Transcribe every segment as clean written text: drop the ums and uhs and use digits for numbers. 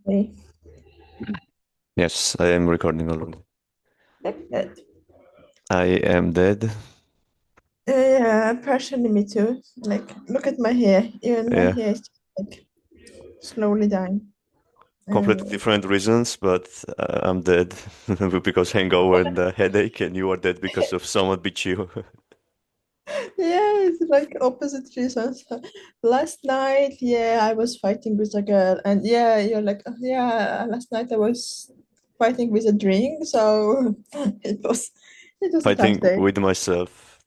Okay. Yes, I am recording already. Like that. I am dead. Yeah, partially me too. Like, look at my hair. Even my Yeah, hair is like slowly dying. completely And different reasons, but I'm dead because hangover and headache, and you are dead because of someone beat you. yeah, it's like opposite reasons. Last night, yeah, I was fighting with a girl, and yeah, you're like, "Oh, yeah, last night I was fighting with a drink, so it was a tough Fighting day. with myself,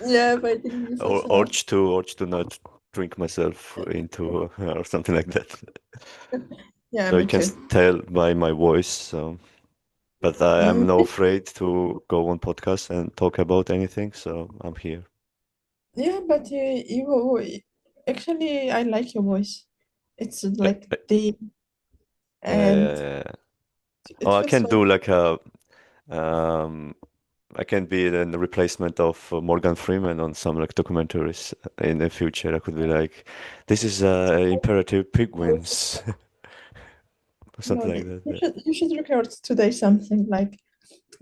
Yeah, fighting with or yourself. urge to not drink myself into or something like that. Yeah, So you me can too. tell by my voice. So, but I am Mm, no afraid to go on podcast and talk about anything. So I'm here. yeah, but you actually, I like your voice. It's Uh, like uh, deep Yeah, yeah, and yeah. it Oh, I feels can so. do like a um I can be then the replacement of Morgan Freeman on some like documentaries in the future. I could be like, this is imperative penguins, or No, something like that. you should record today something like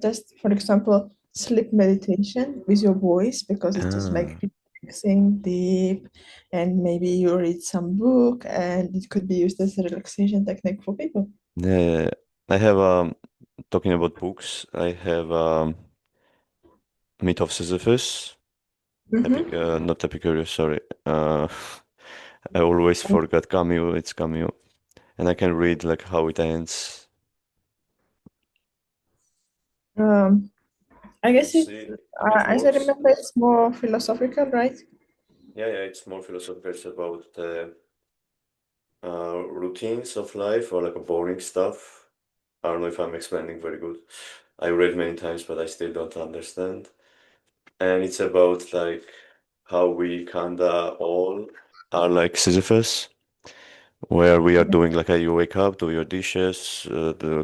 just, for example, sleep meditation with your voice because it is like Ah, relaxing, deep, and maybe you read some book and it could be used as a relaxation technique for people. yeah. I have talking about books. I have Myth of Sisyphus. Mm-hmm. Not Epicurus, sorry. I always forgot Camus. It's Camus, and I can read like how it ends. Um, I guess It's it, it, it as I works. remember, it's more philosophical, right? Yeah, yeah, it's more philosophical. It's about routines of life or like a boring stuff. I don't know if I'm explaining very good. I read many times, but I still don't understand. And it's about like how we kinda all are like Sisyphus, where we are doing like you wake up, do your dishes,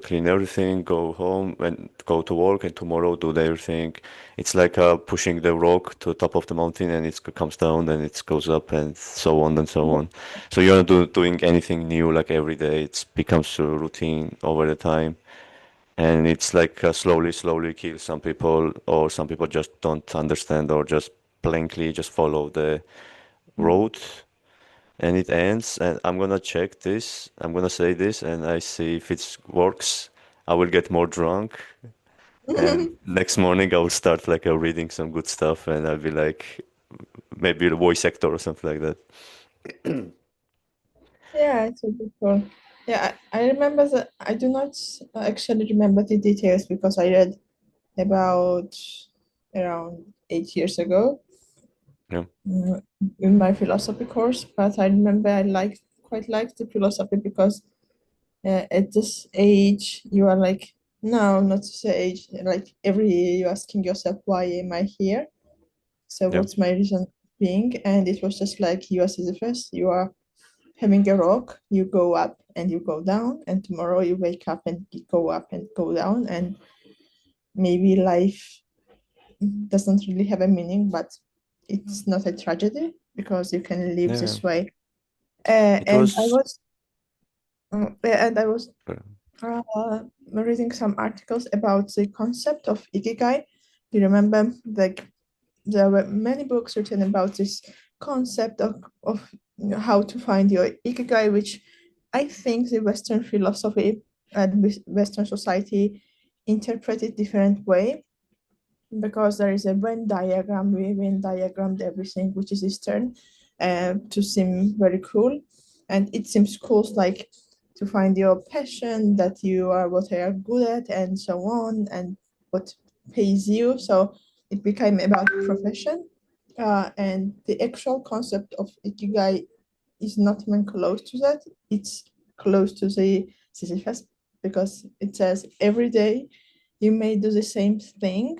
clean everything, go home and go to work, and tomorrow do the everything. It's like pushing the rock to the top of the mountain, and it comes down, and it goes up, and so on and so on. So you're not doing anything new like every day. It becomes a routine over the time, and it's like slowly kill some people, or some people just don't understand, or just blankly just follow the road, and it ends, and I'm gonna check this, I'm gonna say this, and I see if it works. I will get more drunk, and next morning I will start like reading some good stuff, and I'll be like maybe the voice actor or something like that. Yeah, it's a good one. Yeah, I remember that. I do not actually remember the details because I read about around 8 years ago, Yeah, mm, in my philosophy course. But I remember I quite liked the philosophy because at this age you are like, no, not this age. Like every year you're asking yourself, why am I here? So yeah, what's my reason being? And it was just like you are Sisyphus. You are having a rock, you go up and you go down, and tomorrow you wake up and you go up and go down, and maybe life doesn't really have a meaning, but it's not a tragedy because you can live yeah. this way. It And I was. was, and I was uh, reading some articles about the concept of ikigai. Do you remember? Like there were many books written about this concept of how to find your ikigai, which I think the Western philosophy and Western society interpret it different way because there is a Venn diagram. We Venn diagrammed everything, which is Eastern, to seem very cool, and it seems cool like to find your passion, that you are what you are good at, and so on, and what pays you. So it became about profession, and the actual concept of ikigai is not even close to that. It's close to the Sisyphus because it says every day you may do the same thing,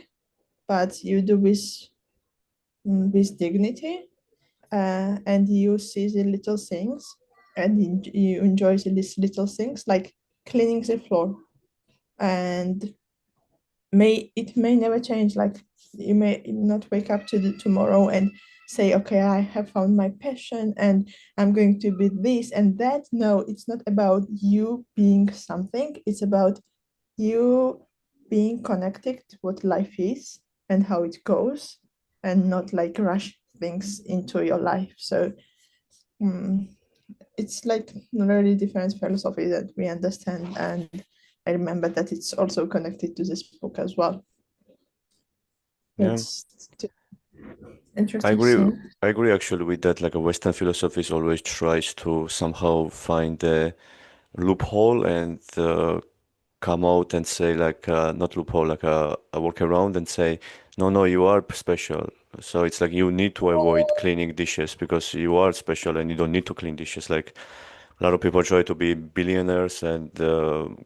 but you do with dignity, and you see the little things, and you enjoy these little things like cleaning the floor, and may never change. Like you may not wake up to tomorrow and say, okay, I have found my passion and I'm going to be this and that. No, it's not about you being something. It's about you being connected to what life is and how it goes, and not like rush things into your life. So mm, it's like really different philosophy that we understand. And I remember that it's also connected to this book as well. Yeah. That's I interesting agree. thing. I agree actually with that. Like a Western philosophy always tries to somehow find a loophole and come out and say like not loophole, like a workaround and say, no, no, you are special. So it's like you need to avoid cleaning dishes because you are special and you don't need to clean dishes. Like a lot of people try to be billionaires and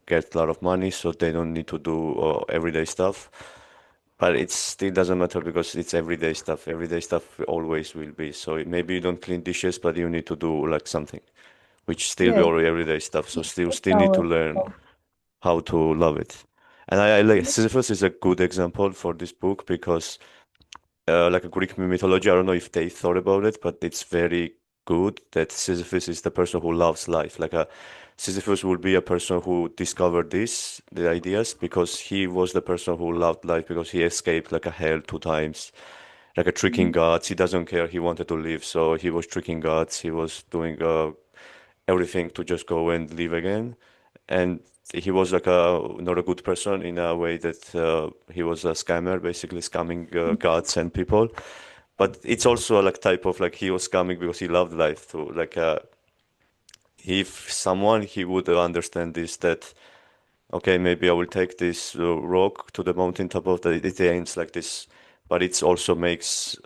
get a lot of money, so they don't need to do everyday stuff. But it still doesn't matter because it's everyday stuff. Everyday stuff always will be. So maybe you don't clean dishes, but you need to do like something, which still be Yeah, already everyday stuff. So still need to power. learn how to love it. And I like Sisyphus is a good example for this book because like a Greek mythology, I don't know if they thought about it, but it's very good that Sisyphus is the person who loves life. Like a Sisyphus would be a person who discovered the ideas, because he was the person who loved life because he escaped like a hell 2 times, like a tricking Mhm. gods. He doesn't care. He wanted to live, so he was tricking gods. He was doing everything to just go and live again. And he was like a not a good person in a way that he was a scammer, basically scamming gods and people. But it's also like type of like he was scamming because he loved life too. Like if someone he would understand this that okay, maybe I will take this rock to the mountain top of the it ends like this, but it also makes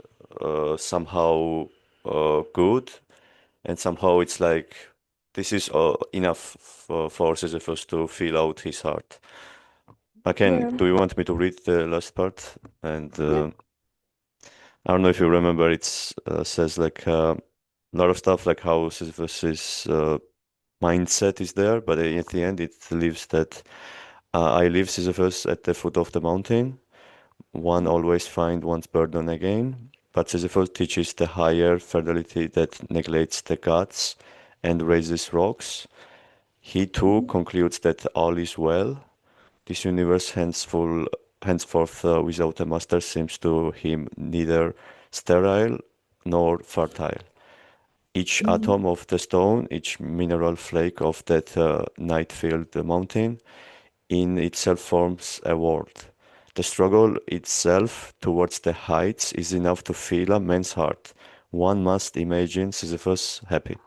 somehow good, and somehow it's like this is enough for Sisyphus to fill out his heart. Again, Yeah, do you want me to read the last part? And yeah, I don't know if you remember, it says like a lot of stuff like how Sisyphus's mindset is there, but at the end it leaves that I leave Sisyphus at the foot of the mountain. One always find one's burden again. But Sisyphus teaches the higher fidelity that neglects the gods and raises rocks. He too mhm, concludes that all is well. This universe henceforth without a master seems to him neither sterile nor fertile. Each mhm. atom of the stone, each mineral flake of that night-filled mountain, in itself forms a world. The struggle itself towards the heights is enough to fill a man's heart. One must imagine Sisyphus happy.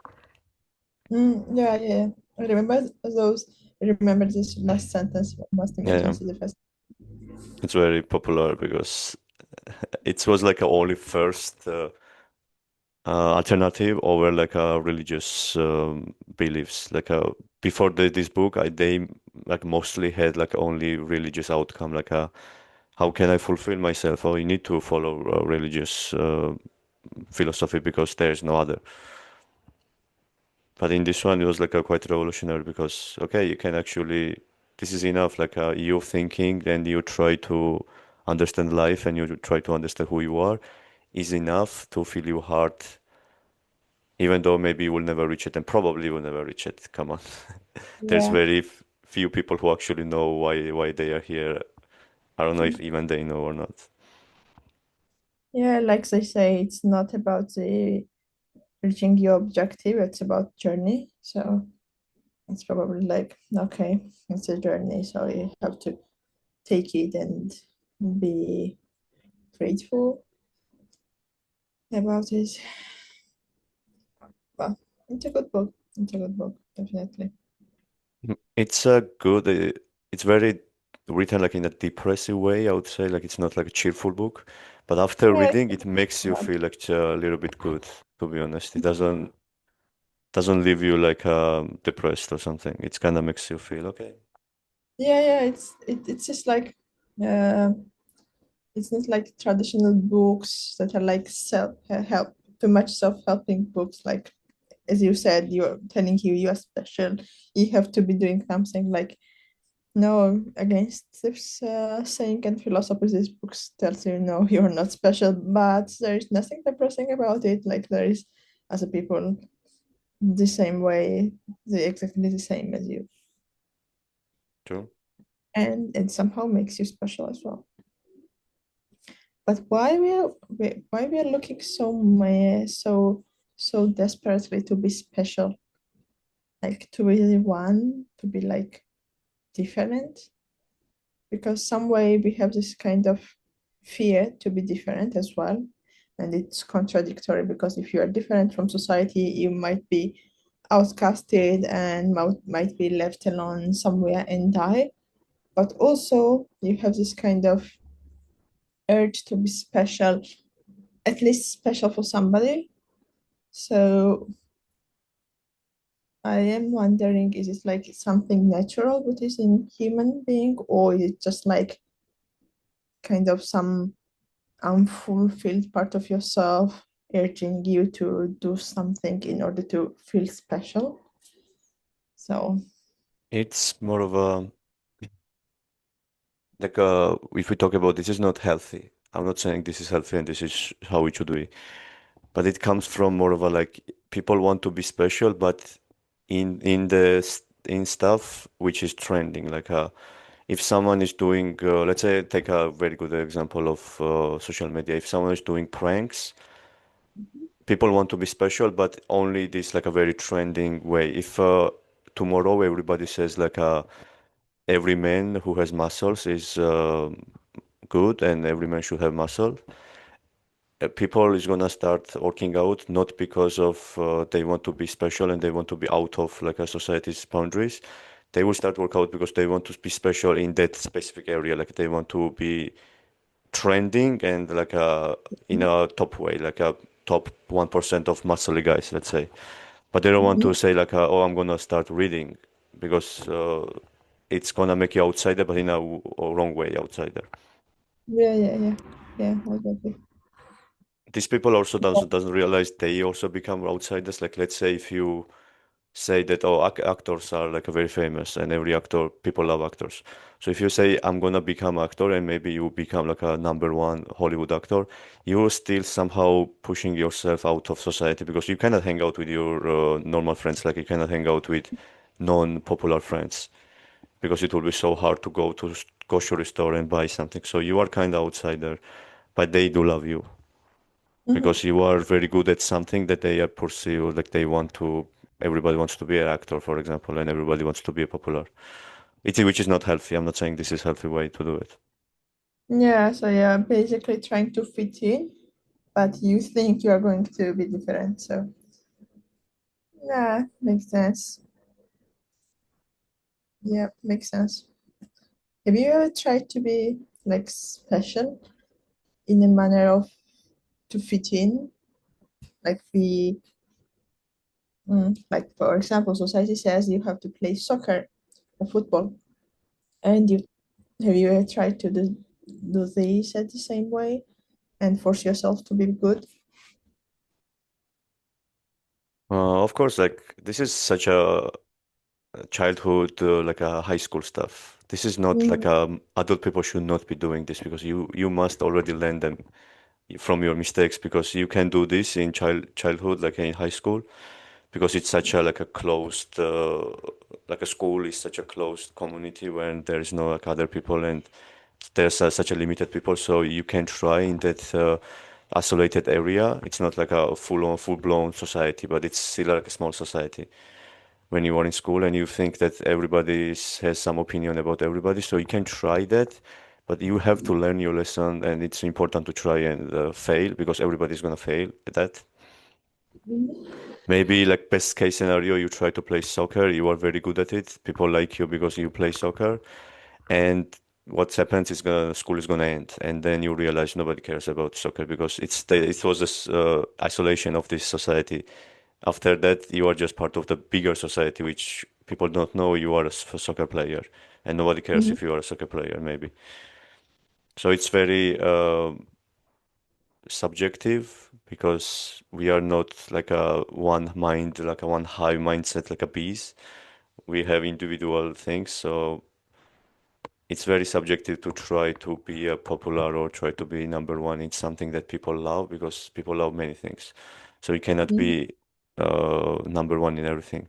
Yeah, yeah. I remember those. I remember this last sentence. Must Yeah, imagine yeah. to the first. It's very popular because it was like a only first alternative over like a religious beliefs. Like before this book, they like mostly had like only religious outcome. Like how can I fulfill myself? Oh, you need to follow religious philosophy because there's no other. But in this one, it was like a quite revolutionary because okay, you can actually this is enough. Like you thinking and you try to understand life and you try to understand who you are is enough to fill your heart, even though maybe you will never reach it and probably will never reach it. Come on. There's Yeah. very few people who actually know why they are here. I don't know if even they know or not. Yeah, like they say, it's not about the reaching your objective, it's about journey. So it's probably like, okay, it's a journey, so you have to take it and be grateful about it. Well, it's a good book. It's a good book, definitely. It's a good, it's very written like in a depressive way, I would say. Like it's not like a cheerful book, but after Yeah, reading, it makes you feel like a little bit good, to be honest. It doesn't leave you like depressed or something. It kind of makes you feel okay. yeah. It's just like uh, it's not like traditional books that are like self help, too much self-helping books. Like as you said, you're telling you are special. You have to be doing something like No, against this saying and philosophy, this book tells you no, you're not special, but there is nothing depressing about it. Like there is, as a people, the same way, they exactly the same as you, True. and it somehow makes you special as well. But why we are looking so desperately to be special, like to really want to be like different? Because some way we have this kind of fear to be different as well, and it's contradictory because if you are different from society you might be outcasted and might be left alone somewhere and die, but also you have this kind of urge to be special, at least special for somebody. So I am wondering, is it like something natural what is in human being, or is it just like kind of some unfulfilled part of yourself urging you to do something in order to feel special? So, It's more of a like if we talk about this is not healthy. I'm not saying this is healthy and this is how it should be. But it comes from more of a like people want to be special, but in stuff which is trending. Like if someone is doing, let's say, take a very good example of social media. If someone is doing pranks, people want to be special, but only this like a very trending way. If tomorrow everybody says like every man who has muscles is good and every man should have muscle, people is gonna start working out not because of they want to be special and they want to be out of like a society's boundaries. They will start work out because they want to be special in that specific area. Like they want to be trending and like in a top way, like a top 1% of muscly guys, let's say. But they don't want to mhm. say like oh, I'm gonna start reading because it's gonna make you outsider, but in a wrong way outsider. Yeah, yeah, yeah, yeah, I get it. These people also doesn't realize they also become outsiders. Like let's say if you say that oh actors are like very famous and every actor people love actors. So if you say I'm gonna become actor and maybe you become like a number one Hollywood actor, you're still somehow pushing yourself out of society because you cannot hang out with your normal friends like you cannot hang out with non-popular friends because it will be so hard to go to grocery store and buy something. So you are kind of outsider, but they do love you Mhm. because you are very good at something that they are pursue, like they want to, everybody wants to be an actor, for example, and everybody wants to be a popular. Which is not healthy. I'm not saying this is healthy way to do it. Yeah, so yeah, basically trying to fit in, but you think you are going to be different. So, yeah, makes sense. Yeah, makes sense. Have you ever tried to be like special in a manner of to fit in? Like like for example, society says you have to play soccer or football, and you have you ever tried to do these at the same way and force yourself to be good? Of course, like this is such a childhood, like a high school stuff. This is not like Mm-hmm. adult people should not be doing this because you must already learn them from your mistakes because you can do this in childhood, like in high school, because it's such a like a closed like a school is such a closed community where there is no like other people and there's such a limited people so you can try in that isolated area. It's not like a full-blown society, but it's still like a small society when you are in school and you think that has some opinion about everybody, so you can try that, but you have to learn your lesson and it's important to try and fail because everybody's gonna fail at that. Maybe like best case scenario, you try to play soccer, you are very good at it, people like you because you play soccer, and what happens is gonna school is gonna end, and then you realize nobody cares about soccer because it was this isolation of this society. After that, you are just part of the bigger society, which people don't know you are a soccer player, and nobody cares Mm-hmm. if you are a soccer player, maybe. So it's very subjective because we are not like a one mind, like a one high mindset, like a bees. We have individual things. So it's very subjective to try to be popular or try to be number one in something that people love because people love many things. So you cannot Mhm. be number one in everything.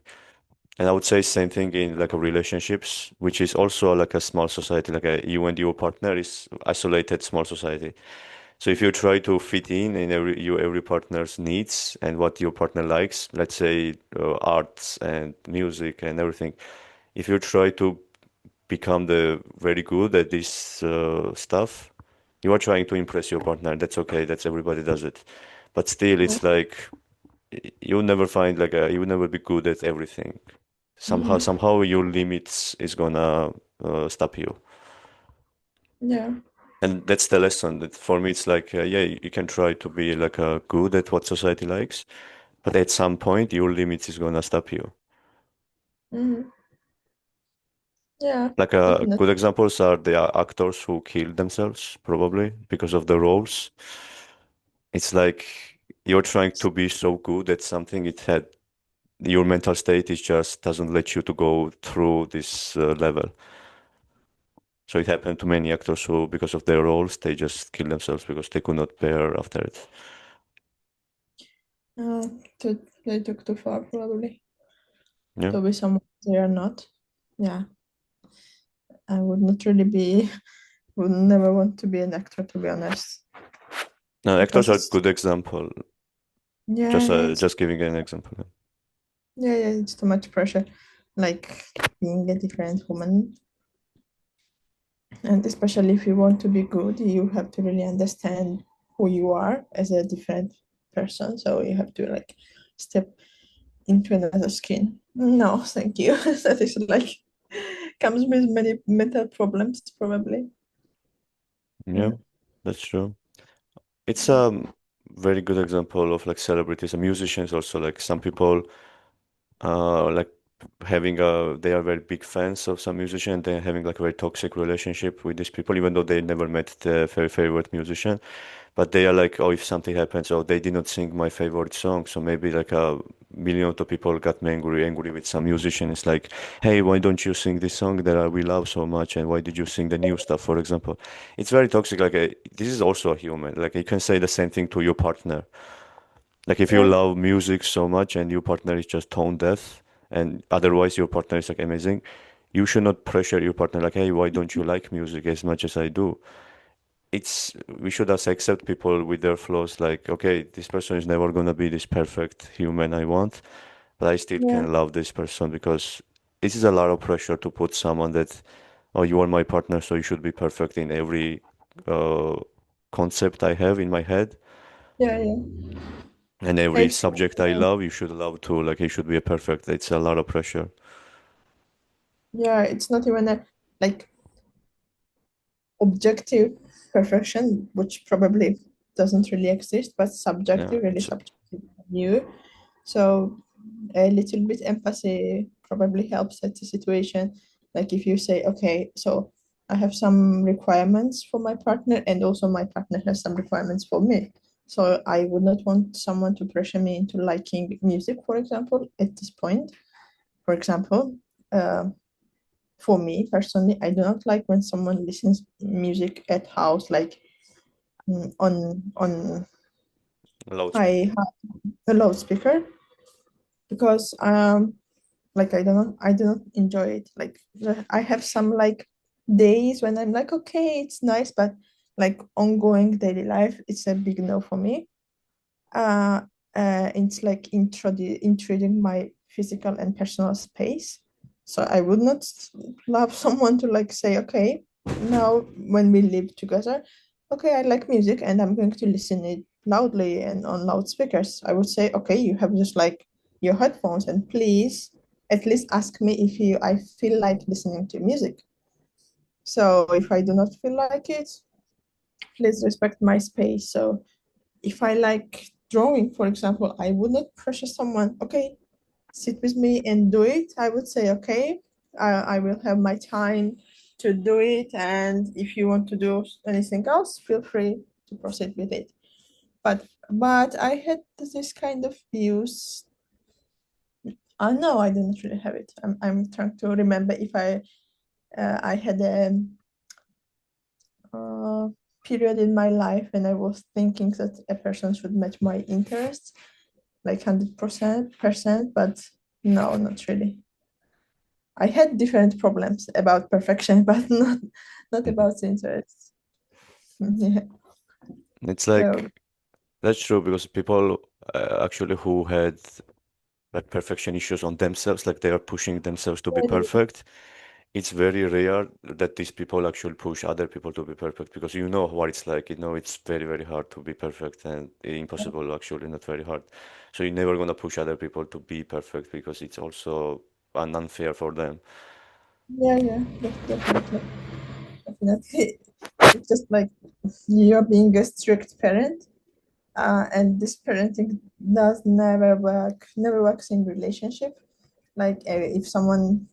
And I would say same thing in like a relationships, which is also like a small society, like a you and your partner is isolated small society. So if you try to fit in every partner's needs and what your partner likes, let's say arts and music and everything, if you try to become the very good at this stuff, you are trying to impress your partner. That's okay. That's everybody does it. But still, it's like you'll never find like a, you'll never be good at everything. Mhm. Somehow your limits is gonna stop you. Yeah. And that's the lesson. That for me, it's like, yeah, you can try to be like good at what society likes, but at some point, your limits is gonna stop you. Mhm. Yeah, Like definitely. good examples are the actors who kill themselves probably because of the roles. It's like you're trying to be so good at something. It had your mental state is just doesn't let you to go through this level. So it happened to many actors who, because of their roles, they just kill themselves because they could not bear after it. Uh, they took too far, probably, Yeah. to be someone they are not. Yeah, I would not really be, would never want to be an actor, to be honest, No, actors because are it's, good example. yeah, yeah, Just giving an example. yeah, it's too much pressure. Like being a different woman, and especially if you want to be good, you have to really understand who you are as a different person. So you have to like step into another skin. No, thank you. That is like comes with many mental problems, probably. Yeah, Yeah, that's true. It's a very good example of like celebrities and musicians also. Like some people like having a they are very big fans of some musician. They're having like a very toxic relationship with these people, even though they never met their very favorite musician. But they are like, oh, if something happens, oh, they did not sing my favorite song, so maybe like a million of people got me angry with some musician. It's like, hey, why don't you sing this song that we love so much, and why did you sing the new stuff, for example? It's very toxic. Like this is also a human. Like you can say the same thing to your partner. Like if you yeah, love music so much and your partner is just tone deaf, and otherwise your partner is like amazing, you should not pressure your partner like, hey, why don't you like music as much as I do? It's we should just accept people with their flaws. Like, okay, this person is never gonna be this perfect human I want, but I still yeah, can love this person because this is a lot of pressure to put someone that, oh, you are my partner, so you should be perfect in every uh, concept I have in my head. yeah. And every It's subject I love, you should love too. Like, it should be a perfect. It's a lot of pressure. yeah, it's not even a like objective perfection, which probably doesn't really exist, but Yeah, subjective, really it's subjective view. So a little bit empathy probably helps at the situation. Like if you say, okay, so I have some requirements for my partner, and also my partner has some requirements for me. So I would not want someone to pressure me into liking music, for example, at this point. For example, uh, for me personally, I do not like when someone listens music at house, like on loudspeaker. I have a loudspeaker because like I do not enjoy it. Like I have some like days when I'm like, okay, it's nice, but like ongoing daily life, it's a big no for me. uh, it's like intruding my physical and personal space. So I would not love someone to like say, okay, now when we live together, okay, I like music and I'm going to listen it loudly and on loudspeakers. I would say, okay, you have just like your headphones and please at least ask me if you I feel like listening to music. So if I do not feel like it, please respect my space. So if I like drawing, for example, I would not pressure someone, okay, sit with me and do it. I would say, okay, I will have my time to do it. And if you want to do anything else, feel free to proceed with it. But I had this kind of views. No, I didn't really have it. I'm trying to remember if I had a period in my life when I was thinking that a person should match my interests, like 100%, but no, not really. I had different problems about perfection, but not Mhm. about the interests. Yeah. It's So like that's true because people actually who had like perfection issues on themselves, like they are pushing themselves to be perfect. It's very rare that these people actually push other people to be perfect because you know what it's like. You know it's very, very hard to be perfect and impossible actually, not very hard. So you're never gonna push other people to be perfect because it's also unfair for them. yeah, yeah, definitely, definitely. It's just like you're being a strict parent, and this parenting does never works in relationship. Like if someone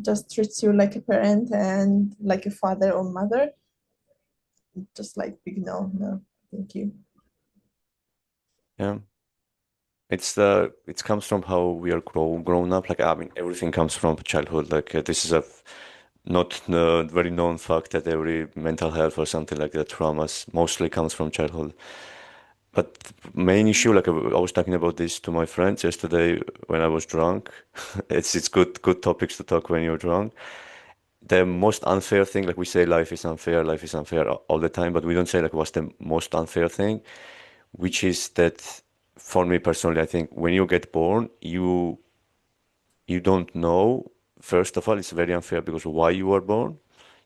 just treats you like a parent and like a father or mother, just like big no, no, thank you. Yeah. It comes from how we are grown up. Like I mean, everything comes from childhood. Like this is a not very known fact that every mental health or something like that traumas mostly comes from childhood. But main issue, like I was talking about this to my friends yesterday when I was drunk. It's good topics to talk when you're drunk. The most unfair thing, like we say, life is unfair all the time, but we don't say like what's the most unfair thing, which is that for me personally, I think when you get born, you don't know. First of all, it's very unfair because why you were born.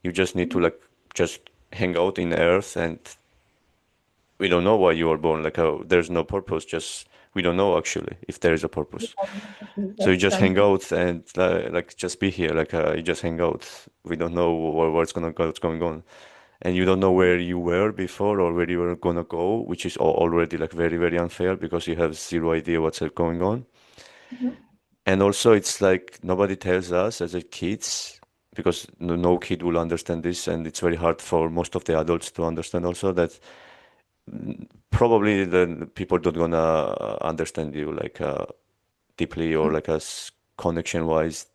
You just need to like just hang out in earth and we don't know why you were born. Like there's no purpose. Just we don't know actually if there is a purpose. So you That's just hang something. out and like just be here. Like you just hang out. We don't know what's gonna go, what's going on, and you don't know where you were before or where you were gonna go, which is already like very, very unfair because you have zero idea what's going on. Mhm. And also, it's like nobody tells us as a kids because no kid will understand this, and it's very hard for most of the adults to understand also that probably the people don't gonna understand you like deeply or like as connection wise.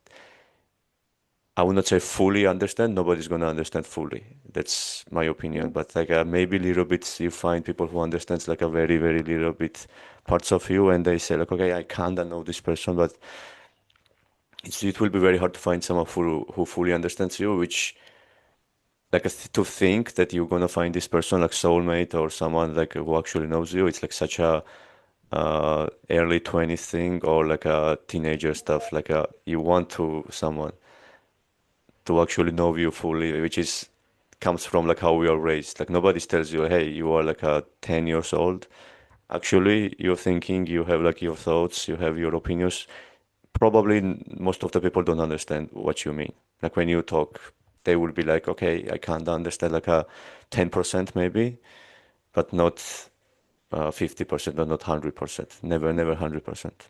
I would not say fully understand. Nobody's gonna understand fully. That's my opinion. But like maybe little bits, you find people who understands like a very, very little bit parts of you, and they say like, okay, I kind of know this person, but it will be very hard to find someone who fully understands you, which like to think that you're gonna find this person like soulmate or someone like who actually knows you. It's like such a early 20s thing or like a teenager stuff. Like you want to someone to actually know you fully, which is comes from like how we are raised. Like nobody tells you, hey, you are like a 10 years old. Actually, you're thinking, you have like your thoughts, you have your opinions. Probably most of the people don't understand what you mean. Like when you talk, they will be like, okay, I can't understand like a 10% maybe, but not 50% or not 100%. Never 100%.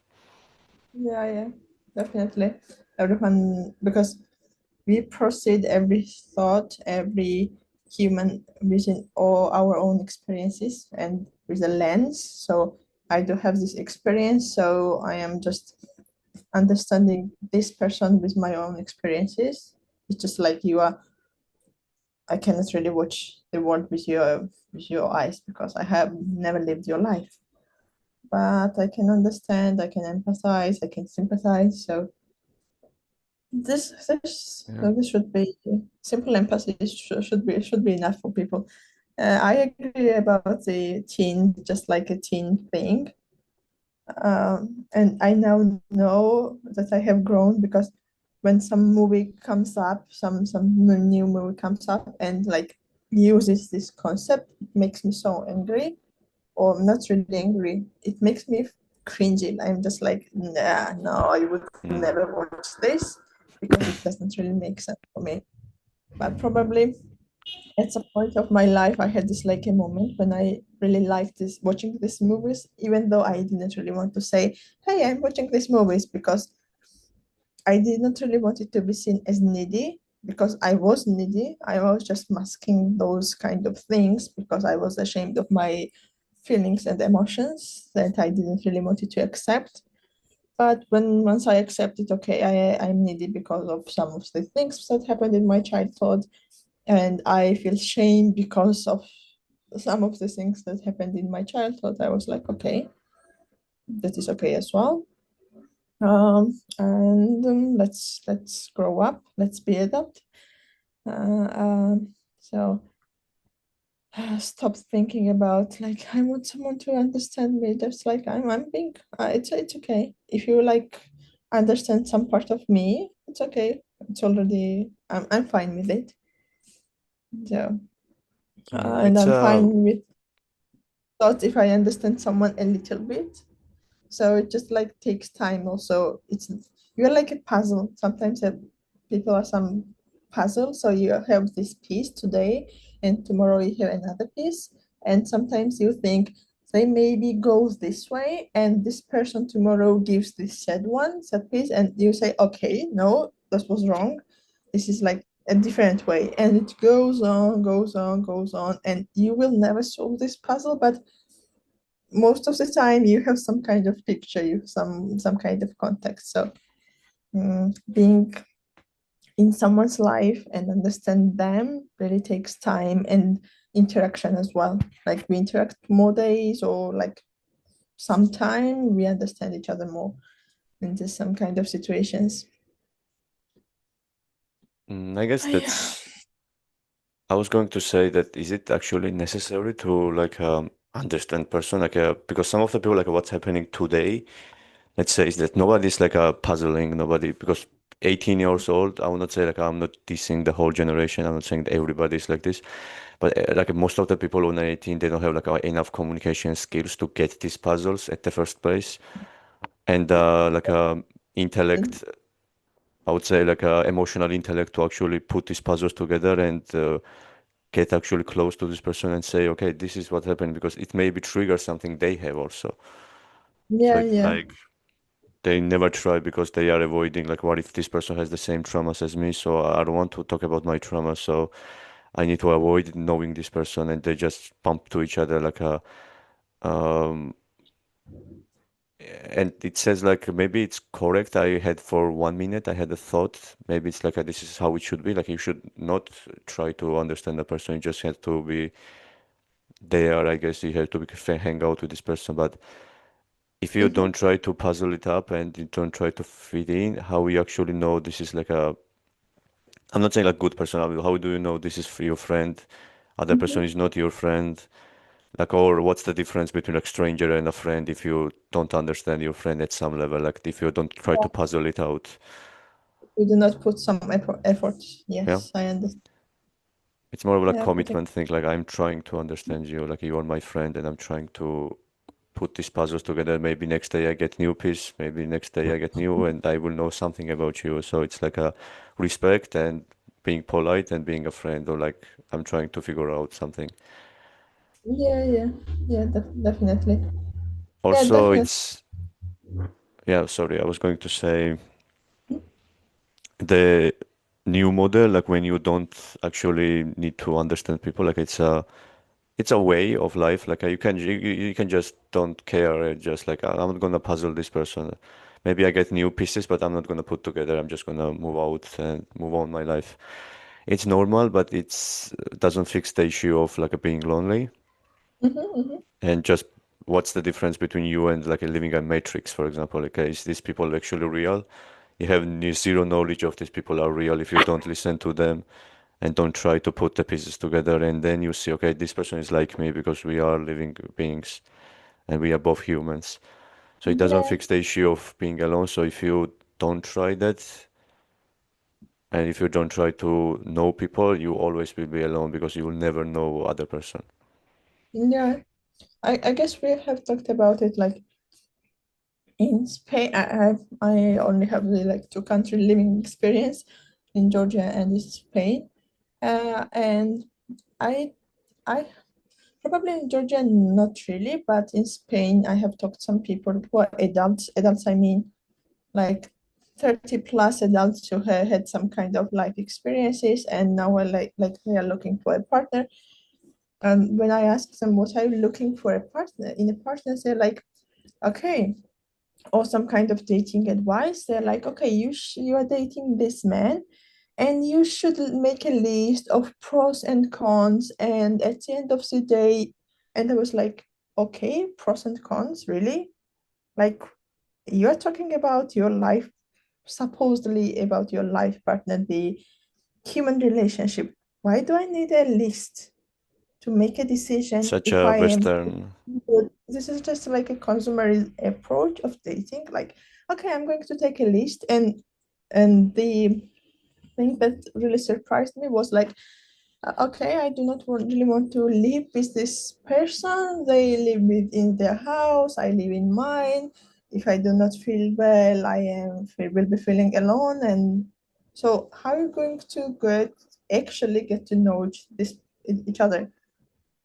Yeah, yeah, definitely. Everyone, because we proceed every thought, every human within all our own experiences and with a lens. So I do have this experience, so I am just understanding this person with my own experiences. It's just like you are. I cannot really watch the world with your eyes because I have never lived your life. But I can understand, I can empathize, I can sympathize. So Yeah. this should be simple empathy should be enough for people. I agree about the teen, just like a teen thing. And I now know that I have grown because when some movie comes up, some new movie comes up and like uses this concept, it makes me so angry, or not really angry. It makes me cringy. I'm just like, nah, no, I would Mm. never watch this because it doesn't really make sense for me. But probably at some point of my life, I had this like a moment when I really liked this watching these movies, even though I didn't really want to say, "Hey, I'm watching these movies," because I did not really want it to be seen as needy because I was needy. I was just masking those kind of things because I was ashamed of my feelings and emotions that I didn't really want it to accept. But once I accepted, okay, I'm needy because of some of the things that happened in my childhood, and I feel shame because of some of the things that happened in my childhood. I was like, okay, that is okay as well. And let's grow up. Let's be adult. So stop thinking about like I want someone to understand me. Just like I'm being. It's okay if you like understand some part of me. It's okay. It's already. I'm fine with it. So and It's I'm fine with thought if I understand someone a little bit. So it just like takes time also. It's you're like a puzzle. Sometimes people are some puzzle. So you have this piece today and tomorrow you have another piece. And sometimes you think they maybe goes this way and this person tomorrow gives this said piece and you say, okay, no, that was wrong. This is like a different way. And it goes on, goes on, goes on, and you will never solve this puzzle, but most of the time you have some kind of picture, you have some kind of context. So being in someone's life and understand them really takes time and interaction as well. Like we interact more days or like sometime we understand each other more into some kind of situations. I guess Yeah. that's. I was going to say that is it actually necessary to like understand person like because some of the people like what's happening today, let's say, is that nobody's like puzzling nobody because 18 years old. I will not say like I'm not dissing the whole generation. I'm not saying that everybody's like this, but like most of the people on 18 they don't have like enough communication skills to get these puzzles at the first place, and like intellect. I would say like emotional intellect to actually put these puzzles together and get actually close to this person and say, okay, this is what happened because it maybe trigger something they have also. So Yeah, it's yeah. like they never try because they are avoiding like what if this person has the same traumas as me, so I don't want to talk about my trauma, so I need to avoid knowing this person and they just bump to each other like a um and it says like maybe it's correct. I had for 1 minute I had a thought maybe it's like this is how it should be, like you should not try to understand the person, you just have to be there. I guess you have to hang out with this person, but if you don't Mm-hmm. try to puzzle it up and you don't try to fit in, how you actually know this is like a, I'm not saying like good person, how do you know this is for your friend, other person Mm-hmm. is not your friend? Like, or what's the difference between a stranger and a friend if you don't understand your friend at some level, like if you don't try to puzzle it out? We do not put some effort. Yeah. Yes, I understand. It's more of a Yeah, putting. commitment thing. Like I'm trying to understand you, like you are my friend, and I'm trying to put these puzzles together. Maybe next day I get new piece, maybe next day I get new, and I will know something about you. So it's like a respect and being polite and being a friend, or like I'm trying to figure out something. Yeah, yeah, yeah, definitely. Yeah, Also, definitely. it's yeah, sorry, I was going to say the new model, like when you don't actually need to understand people, like it's a way of life. Like you can just don't care. Just like I'm not gonna puzzle this person. Maybe I get new pieces, but I'm not gonna put together. I'm just gonna move out and move on my life. It's normal, but it's doesn't fix the issue of like being lonely. Mm-hmm, And just what's the difference between you and like a living a matrix, for example? Like, is these people actually real? You have zero knowledge of these people are real if you don't listen to them and don't try to put the pieces together. And then you see, okay, this person is like me because we are living beings and we are both humans. So it doesn't yeah, fix the issue of being alone. So if you don't try that, and if you don't try to know people, you always will be alone because you will never know other person. yeah. I guess we have talked about it like in Spain. I only have the like two country living experience in Georgia and in Spain. And I I probably in Georgia not really, but in Spain I have talked to some people who are adults. Adults, I mean like 30 plus adults who have had some kind of life experiences and now are like they are looking for a partner. When I ask them what are you looking for a partner in a partner, they're like, okay, or some kind of dating advice. They're like, okay, you are dating this man, and you should make a list of pros and cons. And at the end of the day, and I was like, okay, pros and cons, really? Like, you're talking about your life, supposedly about your life partner, the human relationship. Why do I need a list to make a decision Such if a I am Western. good? This is just like a consumer approach of dating. Like, okay, I'm going to take a list, and the thing that really surprised me was like, okay, I do not really want to live with this person. They live in their house, I live in mine. If I do not feel well, will be feeling alone. And so, how are you going to actually get to know each other?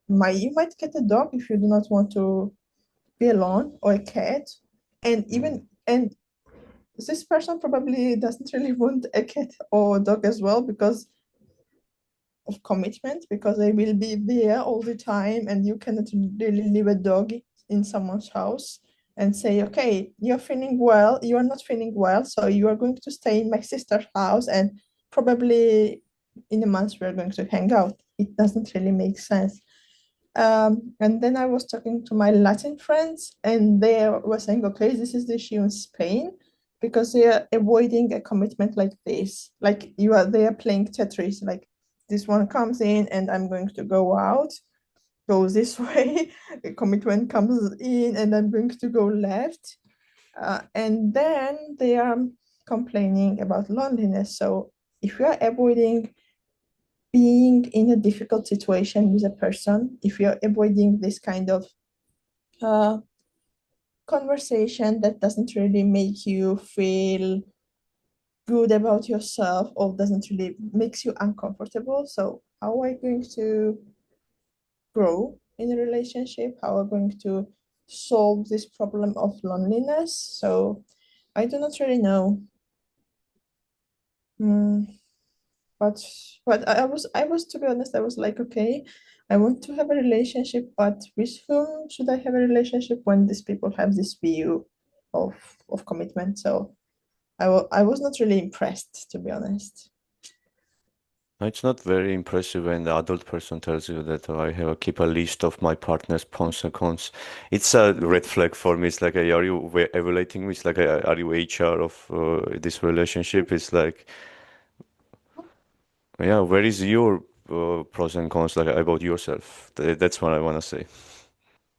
You might get a dog if you do not want to be alone, or a cat, and Mm, this person probably doesn't really want a cat or dog as well because of commitment, because they will be there all the time, and you cannot really leave a dog in someone's house and say, okay, you are not feeling well, so you are going to stay in my sister's house, and probably in a month we are going to hang out. It doesn't really make sense. And then I was talking to my Latin friends, and they were saying, okay, this is the issue in Spain because they are avoiding a commitment like this. Like they are playing Tetris. Like this one comes in, and I'm going to go out, go this way. A commitment comes in, and I'm going to go left. And then they are complaining about loneliness. So if you are avoiding being in a difficult situation with a person, if you're avoiding this kind of uh, conversation that doesn't really make you feel good about yourself or doesn't really makes you uncomfortable, so how are you going to grow in a relationship? How are you going to solve this problem of loneliness? So I do not really know. Hmm. But I was to be honest, I was like, okay, I want to have a relationship, but with whom should I have a relationship when these people have this view of commitment? So I was not really impressed, to be honest. no, it's not very impressive when the adult person tells you that I have to keep a list of my partner's pros and cons. It's a red flag for me. It's like, are you evaluating me? It's like, are you HR of this relationship? It's like, yeah, where is your pros and cons like about yourself? That's what I want to say.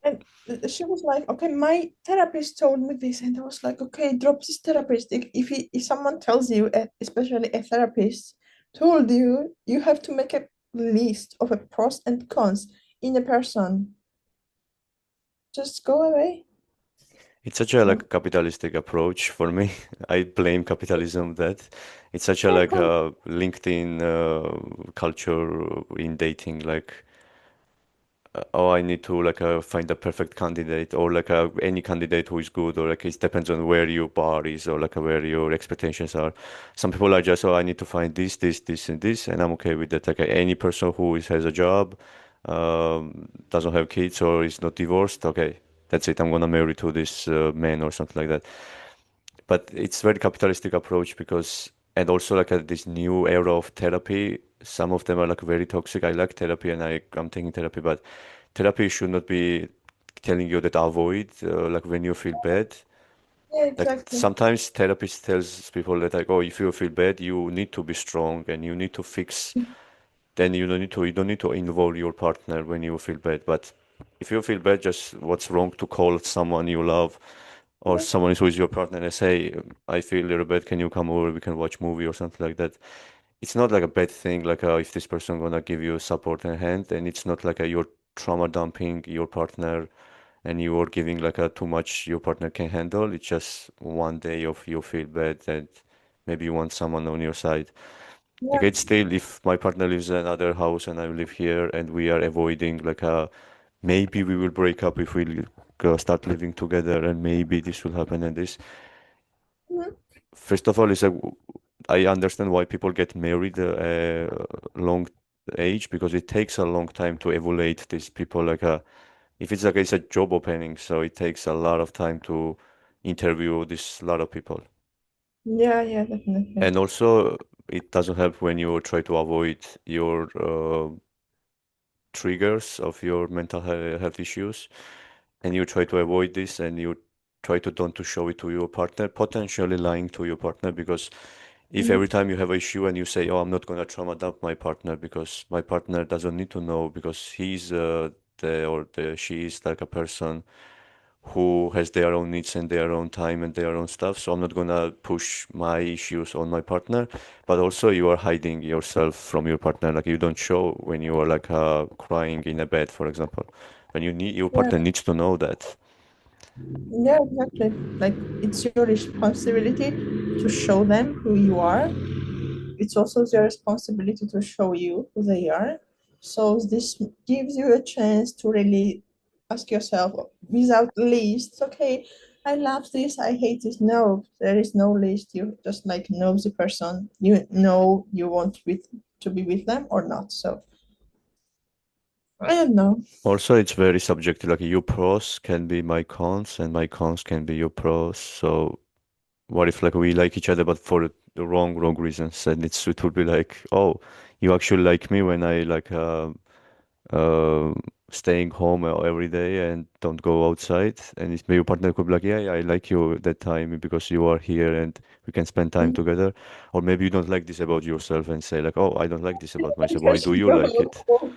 And she was like, okay, my therapist told me this, and I was like, okay, drop this therapist. If someone tells you, especially a therapist told you, you have to make a list of a pros and cons in a person. Just go away. It's such a Like, like capitalistic approach for me. I blame capitalism that it's such a yeah, like a LinkedIn culture in dating. Like, oh, I need to like find the perfect candidate, or like any candidate who is good, or like it depends on where your bar is, or like where your expectations are. Some people are just, oh, I need to find this, and this, and I'm okay with that. Like any person who has a job, doesn't have kids, or is not divorced, okay, that's it. I'm gonna marry to this man or something like that. But it's very capitalistic approach because, and also like this new era of therapy, some of them are like very toxic. I like therapy and I'm taking therapy, but therapy should not be telling you that avoid like when you feel bad. yeah, Like exactly. sometimes therapist tells people that like, oh, if you feel bad, you need to be strong and you need to fix. Then you don't need to involve your partner when you feel bad. But if you feel bad, just what's wrong to call someone you love or Yeah, someone who is your partner and say, I feel a little bad, can you come over? We can watch movie or something like that. It's not like a bad thing, like if this person gonna give you support and hand, and it's not like you're trauma dumping your partner and you are giving like a too much your partner can handle. It's just one day of you feel bad and maybe you want someone on your side. Like yeah. it's still if my partner lives in another house and I live here and we are avoiding like a maybe we will break up if we start living together and maybe this will happen and this. Mhm. First of all, it's like I understand why people get married long age because it takes a long time to evaluate these people. Like if it's like it's a job opening, so it takes a lot of time to interview this lot of people. Yeah, yeah, definitely. And also, It doesn't help when you try to avoid your triggers of your mental health issues, and you try to avoid this, and you try to don't to show it to your partner, potentially lying to your partner, because if every Mhm. time you have an issue and you say, "Oh, I'm not gonna trauma dump my partner because my partner doesn't need to know because he's she is like a person who has their own needs and their own time and their own stuff. So I'm not gonna push my issues on my partner." But also you are hiding yourself from your partner. Like you don't show when you are like crying in a bed, for example. When you need your Yeah, partner needs to know that. yeah, exactly. Like it's your responsibility to show them who you are. It's also their responsibility to show you who they are. So this gives you a chance to really ask yourself without list, okay, I love this, I hate this. No, there is no list. You just like know the person. You know you want with to be with them or not. So I don't know. Also, it's very subjective. Like your pros can be my cons, and my cons can be your pros. So what if like we like each other but for the wrong reasons? And it would be like, oh, you actually like me when I like uh, staying home every day and don't go outside. And maybe your partner could be like, yeah, I like you that time because you are here and we can spend time Mm. together. Or maybe you don't like this about yourself and say like, oh, I don't like this about myself. Why Because do you you like it? don't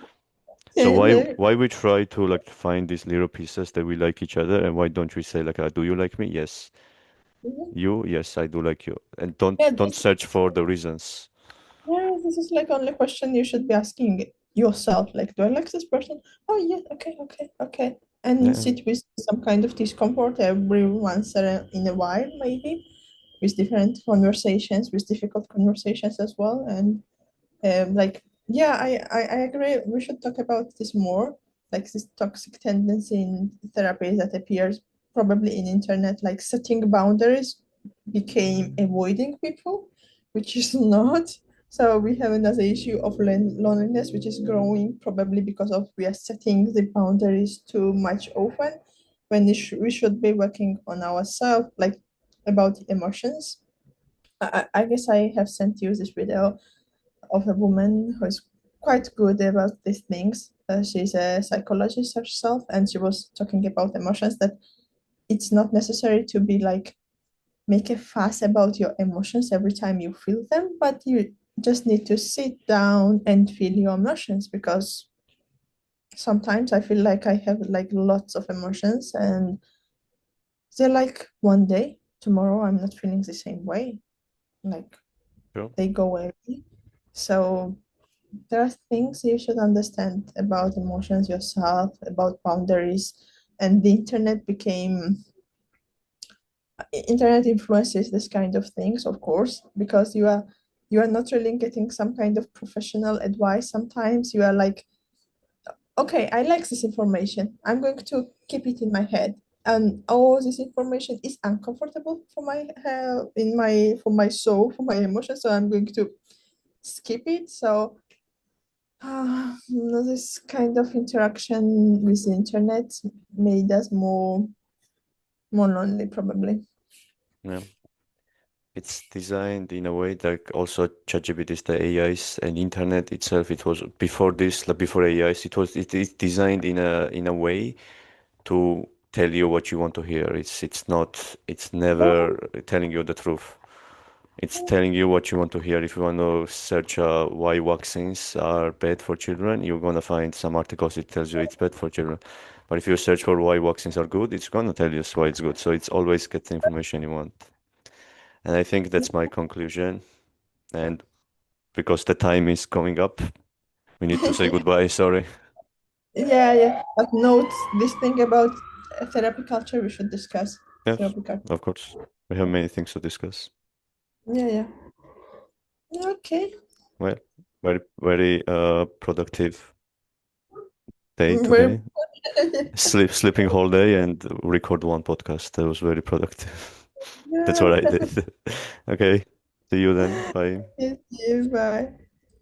So yeah, yeah. why we try to like find these little pieces that we like each other, and why don't we say like, do you like me? Yes. You? Yes, I do like you. And Yeah, don't search for the reasons. yeah, this is like only question you should be asking yourself. Like, do I like this person? Oh yeah, okay, okay, okay. And Yeah. sit with some kind of discomfort every once in a while, maybe, with different conversations, with difficult conversations as well. And like, yeah, I agree. We should talk about this more, like this toxic tendency in therapy that appears probably in internet, like setting boundaries became avoiding people, which is not. So we have another issue of loneliness, which is growing probably because of we are setting the boundaries too much often, when we should be working on ourselves, like about emotions. I guess I have sent you this video of a woman who is quite good about these things. She's a psychologist herself, and she was talking about emotions, that it's not necessary to be like make a fuss about your emotions every time you feel them, but you just need to sit down and feel your emotions, because sometimes I feel like I have like lots of emotions and they're like one day, tomorrow I'm not feeling the same way. Like Sure. they go away. So there are things you should understand about emotions yourself, about boundaries, and the internet influences this kind of things, of course, because you are not really getting some kind of professional advice. Sometimes you are like, okay, I like this information, I'm going to keep it in my head, and all this information is uncomfortable for my in my for my soul, for my emotions, so I'm going to skip it. So this kind of interaction with the internet made us more lonely, probably. Yeah. It's designed in a way that also ChatGPT is the AIs and internet itself. It was before this, like before AIs. It is designed in a way to tell you what you want to hear. It's not. It's never telling you the truth. It's telling you what you want to hear. If you want to search why vaccines are bad for children, you're gonna find some articles that tells you it's bad for children. But if you search for why vaccines are good, it's gonna tell you why it's good. So it's always get the information you want. And I think that's my conclusion. And because the time is coming up, we need to say goodbye. Sorry. Yeah, yeah. But note this thing about therapy culture, we should discuss Yes, therapy culture. of course. We have many things to discuss. Yeah, yeah. Okay. Well, very productive day We're today. Sleeping whole day and record one podcast. That was very productive. That's yeah. what I did. Okay. See you then. Bye. Yes, yes, bye.